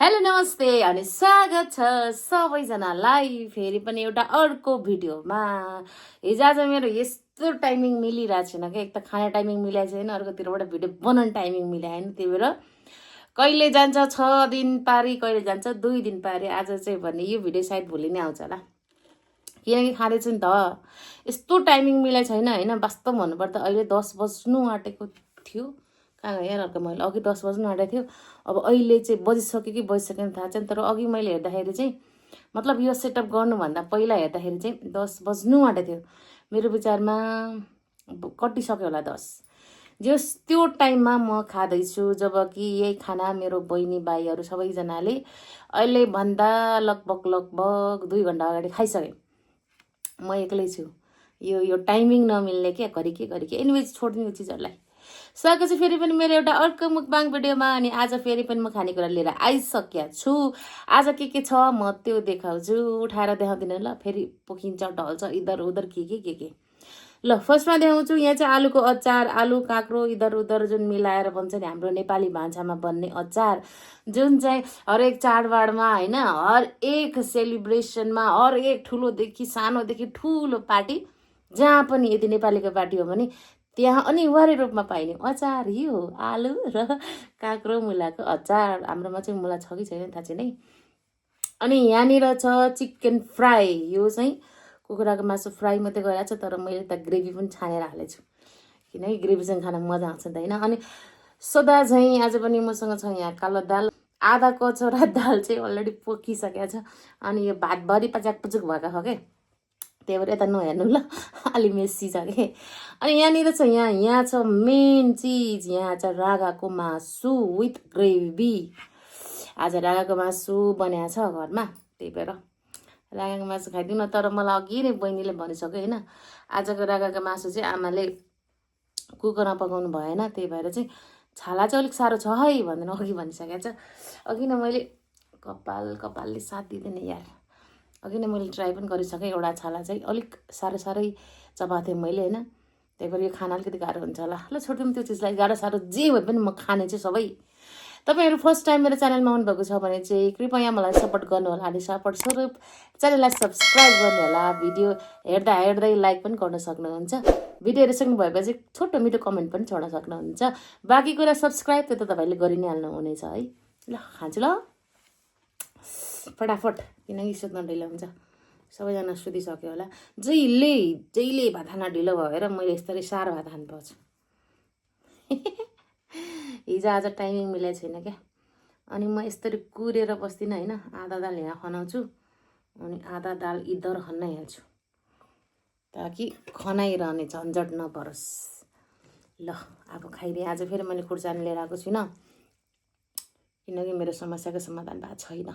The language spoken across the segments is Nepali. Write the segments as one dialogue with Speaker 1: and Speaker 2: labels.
Speaker 1: हेलो नमस्ते अनि स्वागत छ सबैजनालाई फेरि पनि एउटा अर्को भिडियोमा। हिजो आज मेरो यस्तो टाइमिङ मिलिरहेको छैन क्या। एक त खाना टाइमिङ मिलाएको छैन, अर्कोतिरबाट भिडियो बनाउने टाइमिङ मिलाएन। त्यही भएर कहिले जान्छ 6 दिन पारी, कहिले जान्छ 2 दिन पारी। आज चाहिँ भने यो भिडियो सायद भोलि नै आउँछ होला, किनकि खाँदैछु नि त। यस्तो टाइमिङ मिलाएको छैन होइन। वास्तव भन्नुपर्दा अहिले 10 बज्नु आँटेको थियो। कहाँ गयो यार अर्को, मैले अघि 10 बज्नु आँटेको थियो। अब अहिले चाहिँ बजिसक्यो कि बजिसकेन थाहा छैन, तर अघि मैले हेर्दाखेरि चाहिँ मतलब यो सेटअप गर्नुभन्दा पहिला हेर्दाखेरि चाहिँ 10 बज्नु आँटेको थियो। मेरो विचारमा कटिसक्यो होला 10। जस त्यो टाइममा म खाँदैछु, जब कि यही खाना मेरो बहिनी भाइहरू सबैजनाले अहिले भन्दा लगभग 2 घन्टा अगाडि खाइसके। म एक्लै छु। यो टाइमिङ नमिल्ने क्या, घरि के एनिवेज छोडिदिनु यो चिजहरूलाई। स्वागत छ फेरि पनि मेरो एउटा अर्को मुकबाङ भिडियोमा। अनि आज फेरि पनि म खानेकुरा लिएर आइसकेको छु। आज के छ म त्यो देखाउँछु, उठाएर देखाउँदिनँ ल। फेरि पोखिन्छ ढल्छ इधर उधर के ल। फर्स्टमा देखाउँछु, यहाँ चाहिँ आलुको अचार, आलु काँक्रो इधर उधर जुन मिलाएर बन्छ नि हाम्रो नेपाली भान्सामा बन्ने अचार, जुन चाहिँ हरेक चाडबाडमा होइन, हरेक सेलिब्रेसनमा, हरेक ठुलोदेखि सानोदेखि ठुलो पार्टी जहाँ पनि यदि नेपालीको पार्टी हो भने त्यहाँ अनिवार्य रूपमा पाइने अचार यो आलु र काँक्रो मुलाको अचार। हाम्रोमा चाहिँ मुला छ कि छैन थाहा छैन है। अनि यहाँनिर छ चिकन फ्राई। यो चाहिँ कुखुराको मासु फ्राई मात्रै गराएको छ, तर मैले त ग्रेभी पनि छानेर हालेछु, किनकि ग्रेभीसँग खान मजा आउँछ नि त होइन। अनि सदा चाहिँ आज पनि मसँग छ यहाँ कालो दाल, आधा कचौरा दाल चाहिँ अलरेडी पोखिसकेको छ। अनि यो भातभरि पचाक पुचुक भएको छ क्या, त्यही भएर यता नहेर्नु ल, अलि मेसी छ कि। अनि यहाँनिर छ यहाँ छ मेन चिज, यहाँ छ राँगाको मासु विथ ग्रेभी। आज राँगाको मासु बनाएको छ घरमा, त्यही भएर राँगाको मासु खाइदिउँ न। तर मलाई अघि नै बहिनीले भनिसक्यो होइन, आजको राँगाको मासु चाहिँ आमाले कुकरमा पकाउनु भएन, त्यही भएर चाहिँ छाला चाहिँ अलिक साह्रो छ है भनेर अघि भनिसकेको छ। अघि नै मैले कपालले साथ दिँदैन यार, अघि नै मैले ट्राई पनि गरिसकेँ। एउटा छाला चाहिँ अलिक साह्रै चबाएको थिएँ मैले होइन, त्यही भएर यो खाना अलिकति गाह्रो हुन्छ होला। ल छोडिदिउँ त्यो चिजलाई, गाह्रो साह्रो जे भए पनि म खाने चाहिँ सबै। तपाईँहरू फर्स्ट टाइम मेरो च्यानलमा आउनुभएको छ भने चाहिँ कृपया मलाई सपोर्ट गर्नुहोला। अनि सपोर्ट स्वरूप च्यानललाई सब्सक्राइब गर्नुहोला। भिडियो हेर्दै लाइक पनि गर्न सक्नुहुन्छ। भिडियो हेरिसक्नु भएपछि छोटो मिठो कमेन्ट पनि छोड्न सक्नुहुन्छ। बाँकी कुरा सब्सक्राइब त्यो त तपाईँले गरि नै हाल्नुहुनेछ है। ल खान्छु ल फटाफट, किनकि सुत्न ढिलो हुन्छ। सबैजना सुतिसक्यो होला। जहिले भात खान ढिलो भएर मैले यस्तरी साह्रो भात खानु पर्छ। हिजो आज टाइमिङ मिलेको छैन क्या। अनि म यस्तरी कुरेर बस्दिनँ होइन, आधा दाल यहाँ खनाउँछु अनि आधा दाल इधर खनाइहाल्छु, ताकि खनाइरहने झन्झट नपरोस्। ल अब खाइदिएँ। आज फेरि मैले खुर्सानी लिएर आएको छुइनँ, किनकि मेरो समस्याको समाधान भएको छैन।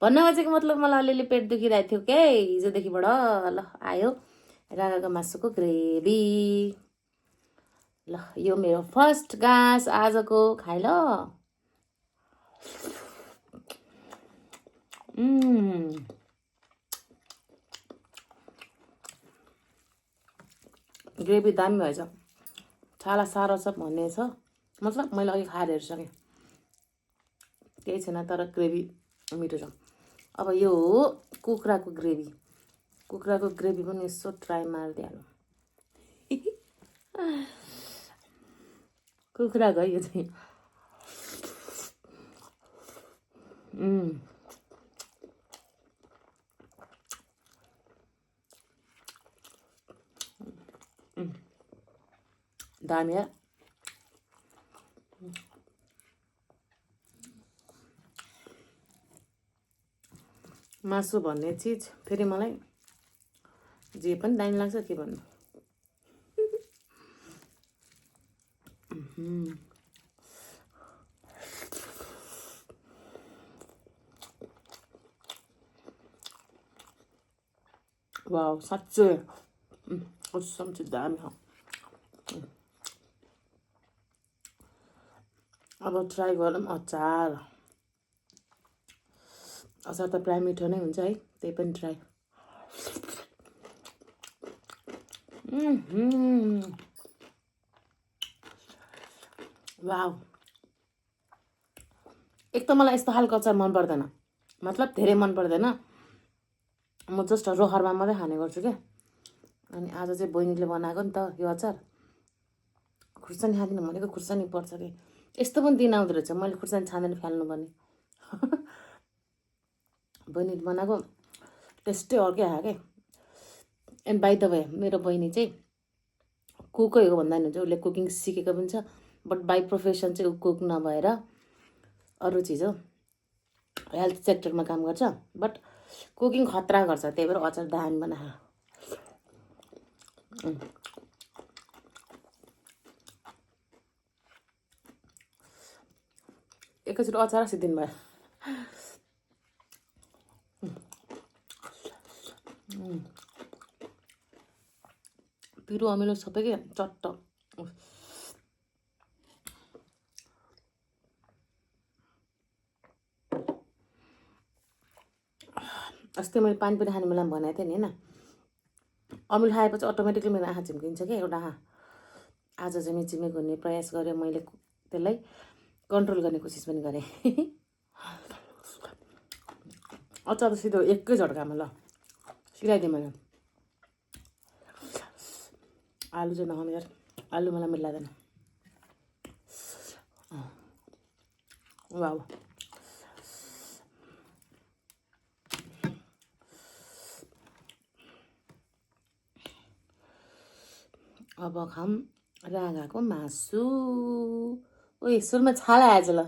Speaker 1: भन्न खोजेको मतलब मलाई अलिअलि पेट दुखिरहेको थियो क्या हिजोदेखिबाट। ल आयो राँगाको मासुको ग्रेभी। ल यो मेरो फर्स्ट घाँस आजको, खाइ ल। ग्रेभी दामी भएछ। छाला साह्रो छ भन्ने छ, मतलब मैले अघि खाएर हेरिसकेँ, केही छैन, तर ग्रेभी मिठो छ। अब यो हो कुखुराको ग्रेभी। कुखुराको ग्रेभी पनि यसो ट्राई मारिदिइहालौँ। कुखुराको है यो चाहिँ। दामी है। मासु भन्ने चिज फेरि मलाई जे पनि दामी लाग्छ, के भन्नु। वाउ साँच्चै कसम चाहिँ दामी हो। अब ट्राई गरौँ अचार। अचार त प्रायः मिठो नै हुन्छ है, त्यही पनि ट्राई। वाउ एक त मलाई यस्तो खालको अचार मन पर्दैन, मतलब धेरै मन पर्दैन। म जस्ट रोहरमा मात्रै खाने गर्छु क्या। अनि आज चाहिँ बहिनीले बनाएको नि त यो अचार। खुर्सानी खाँदिनँ भनेको खुर्सानी पर्छ कि यस्तो पनि दिन आउँदो रहेछ, मैले खुर्सानी छानेर फाल्नुपर्ने। बहिनीले बनाएको टेस्टै अर्कै आयो क्या। एन्ड बाइ द वे मेरो बहिनी चाहिँ कुकै हो भन्दा नि हुन्छ, उसले कुकिङ सिकेको पनि छ, बट बाई प्रोफेसन चाहिँ ऊ कुक नभएर अरू चिज हो, हेल्थ सेक्टरमा काम गर्छ, बट कुकिङ खतरा गर्छ, त्यही भएर अचार दामी बनाएको। एकैचोटि अचार सिद्धिनु भयो। पिरो अमिलो सबै के चट्ट। अस्ति मैले पानी पनि खाने बेलामा भनेको थिएँ नि होइन, अमिलो खाएपछि अटोमेटिकली मेरो आँखा झिम्किन्छ क्या एउटा आँखा। आज चाहिँ मिचिमे गर्ने प्रयास गरेँ मैले, त्यसलाई कन्ट्रोल गर्ने कोसिस पनि गरेँ। अचार त सिधो एकै झट्कामा ल सिलाइदिएँ मैले। आलु चाहिँ नखानु यार, आलु मलाई मिल लाग्दैन। वाउ, अब खाम राँगाको मासु। ओइ सुरुमा छाला आएछ ल,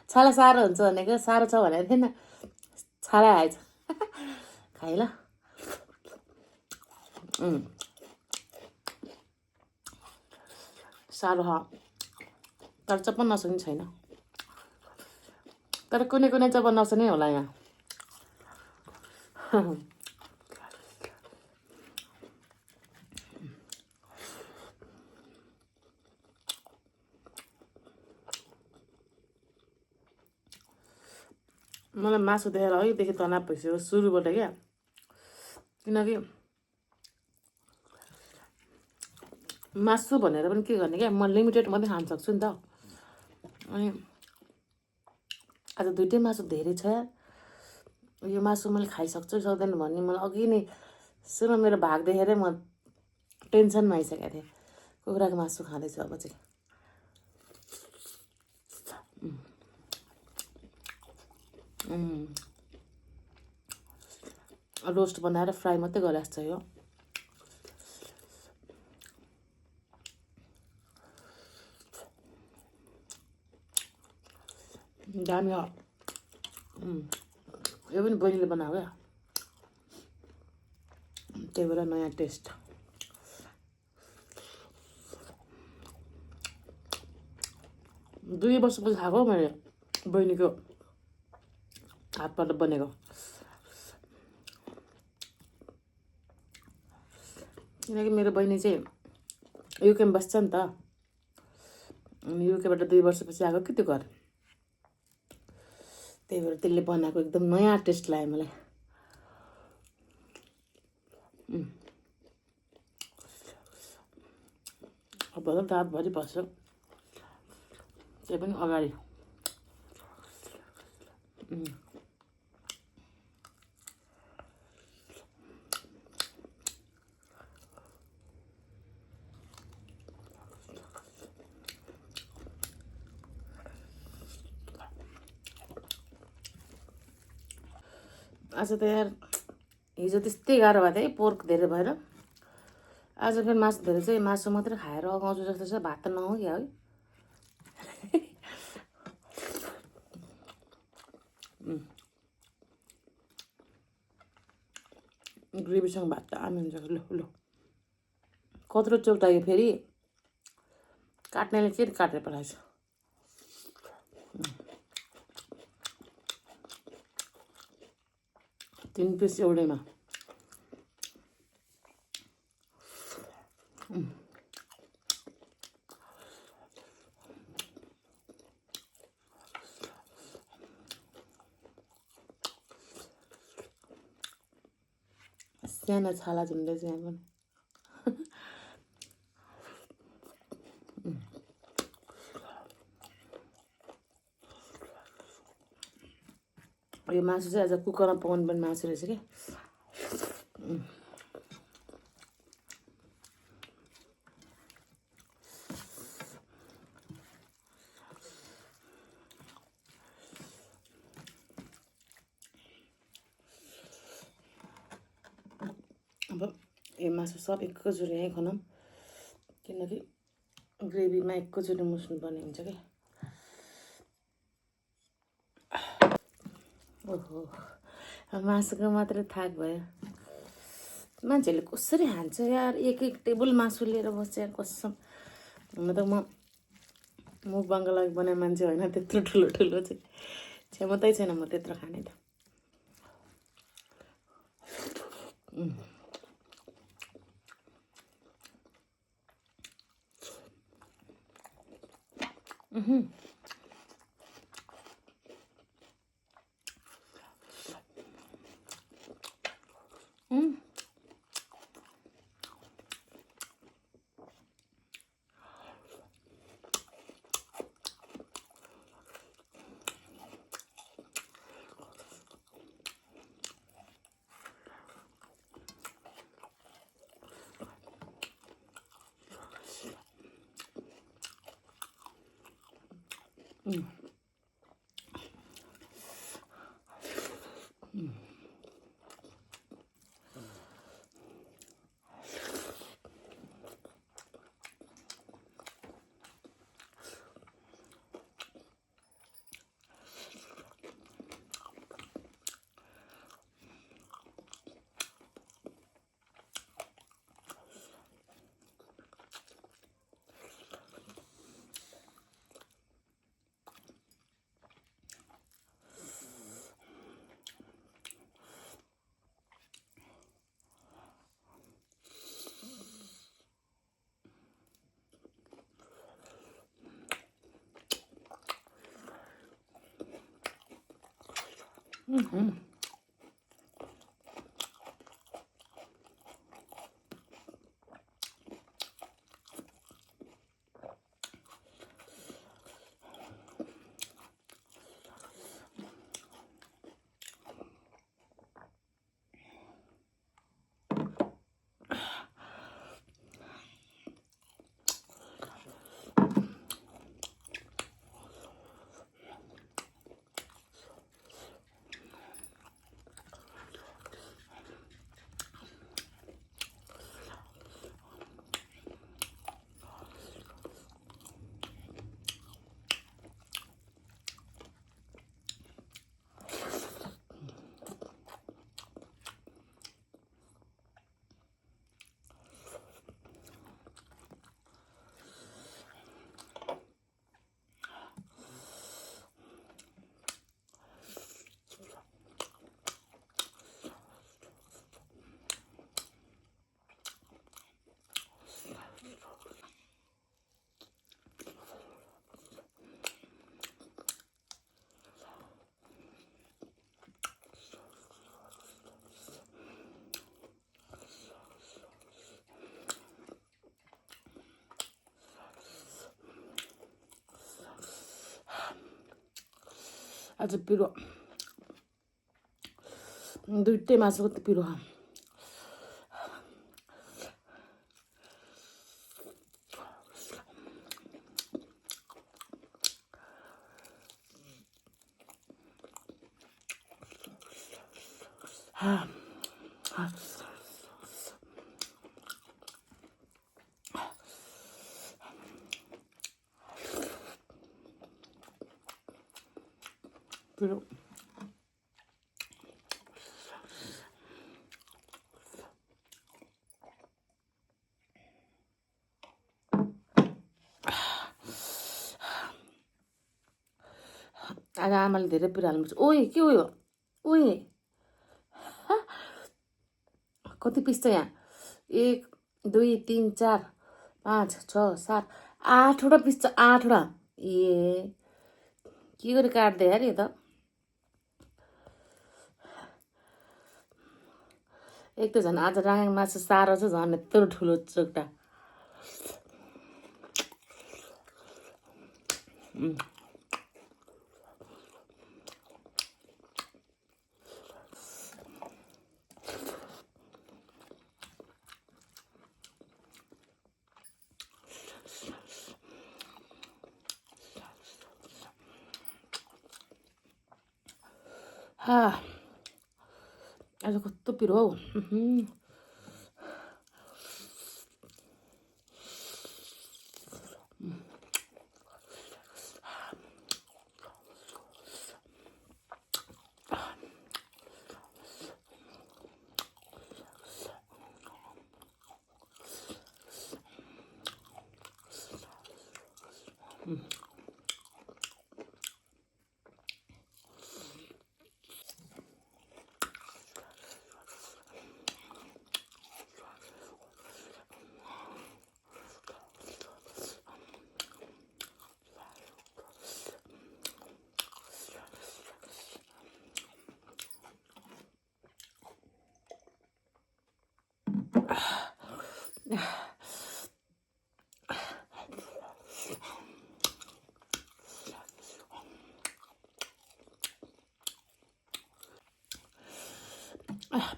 Speaker 1: छाला साह्रो हुन्छ भनेको, साह्रो छ भनेको थिएन, छाला आएछ। खाइ ल। साह्रो ह, तर चप्पल नसक्ने छैन, तर कुनै कुनै चप्पल नसक्ने होला यहाँ। मलाई मासु देखेर अलिकदेखि तनाव भइसक्यो सुरुबाट क्या, किनकि मासु भनेर पनि के गर्ने क्या, म लिमिटेड मात्रै खान सक्छु नि त। अनि आज दुइटै मासु धेरै छ, यो मासु मैले खाइसक्छु सक्दैन भन्ने मलाई अघि नै सुरुमा मेरो भाग देखेरै म टेन्सनमा आइसकेको थिएँ। कुखुराको मासु खाँदैछु अब चाहिँ। रोस्ट बनाएर फ्राई मात्रै गरे जस्तो यो। दामी हो। यो पनि बहिनीले बनाएको क्या, त्यही भएर नयाँ टेस्ट। दुई वर्षपछि खाएको मैले बहिनीको हातबाट बनेको। किनकि मेरो बहिनी चाहिँ युकेमा बस्छ नि त, अनि युकेबाट 2 वर्षपछि आएको कि त्यो घर, त्यही भएर त्यसले बनाएको एकदम नयाँ टेस्ट लाग्यो मलाई। अब त रातभरि बस्छ, त्यही पनि अगाडि। आज त यार हिजो त्यस्तै गाह्रो भएको थियो है, पोर्क धेरै भएर। आज फेरि मासु धेरै चाहिँ मासु मात्रै खाएर अगाउँछु जस्तो छ, भात त नहो क्या है। ग्रेभीसँग भात दामी हुन्छ। लु लु कत्रो चोक्टायो फेरि, काट्नेले के काटेर पठाएछ। 3 पिस एउटैमा। सानो छाला झुन्दैछ यहाँ पनि। यो मासु चाहिँ आज कुकरमा पकाउनु पर्ने मासु रहेछ कि अब यो मासु सब एकैचोटि यहीँ खनाउँ किनकि ग्रेभीमा एकैचोटि मुस्नुपर्ने हुन्छ कि ओहो मासुको मात्रै थाक भयो मान्छेले कसरी खान्छ यार एक टेबल मासु लिएर बस्छ यार कसम हुन त म मुखबाङको लागि बनाए मान्छे होइन त्यत्रो ठुलो ठुलो चाहिँ क्षमतै छैन म त्यत्रो खाने त आज पिरो दुइटै मासुको त पिरो पिरो आज आमाले धेरै पिरो हाल्नुपर्छ ओए के हो यो ओए कति पिस छ यहाँ 1 2 3 4 5 6 7 8वटा पिस छ 8वटा ए के गरी काट्दै यार यो त एक त झन् आज राँगाङ मासु सारो छ झन् यत्रो ठुलो चोक्टा आज कस्तो पिरो हौ।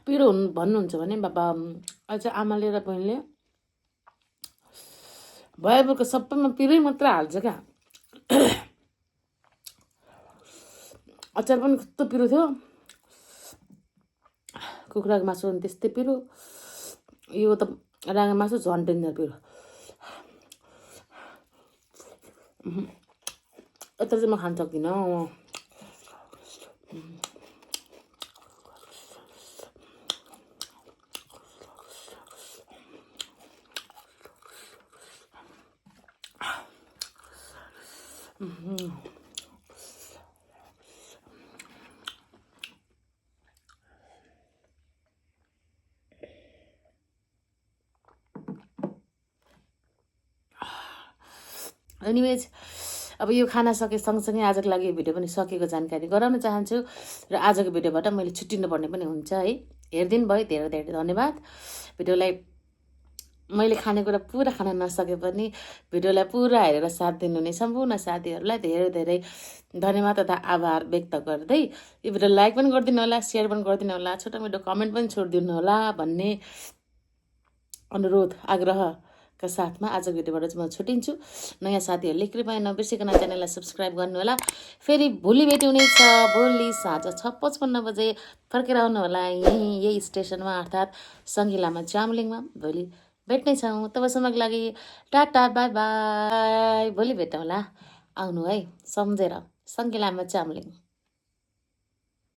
Speaker 1: पिरो हुनु भन्नुहुन्छ भने बाबा अझ आमाले र बहिनीले भएबरको सबैमा पिरै मात्र हाल्छ क्या। अचार पनि कस्तो पिरो थियो। कुखुराको मासु पनि त्यस्तै पिरो। यो त राँगा मासु झन् डेन्जर पिरो। यत्रो चाहिँ म खान सक्दिनँ। एनिवेज अब यो खाना सके सँगसँगै आजको लागि यो भिडियो पनि सकेको जानकारी गराउन चाहन्छु र आजको भिडियोबाट मैले छुट्टिनु पर्ने पनि हुन्छ है। हेरिदिनु भयो, धेरै धेरै धन्यवाद। भिडियोलाई मैले खानेकुरा पुरा खान नसके पनि भिडियोलाई पुरा हेरेर साथ दिनुहुने सम्पूर्ण साथीहरूलाई धेरै धेरै धन्यवाद तथा आभार व्यक्त गर्दै यो भिडियो लाइक पनि गरिदिनु होला, सेयर पनि गरिदिनु होला, छोटो मिठो कमेन्ट पनि छोडिदिनु होला भन्ने अनुरोध आग्रहका साथमा आजको भिडियोबाट चाहिँ म छुट्टिन्छु। नयाँ साथीहरूले कृपया नबिर्सिकन च्यानललाई सब्सक्राइब गर्नु होला। फेरि भोलि भेट हुनेछ। भोलि साँझ 6:55 बजे फर्केर आउनु होला यही स्टेसनमा अर्थात् सङ्गिलामा चामलिङमा। भोलि भेट्नेछौँ। तबसम्मको लागि टाटा बाई बाई। भोलि भेटौँला। आउनु है सम्झेर सङ्गिलामा चामलिङ।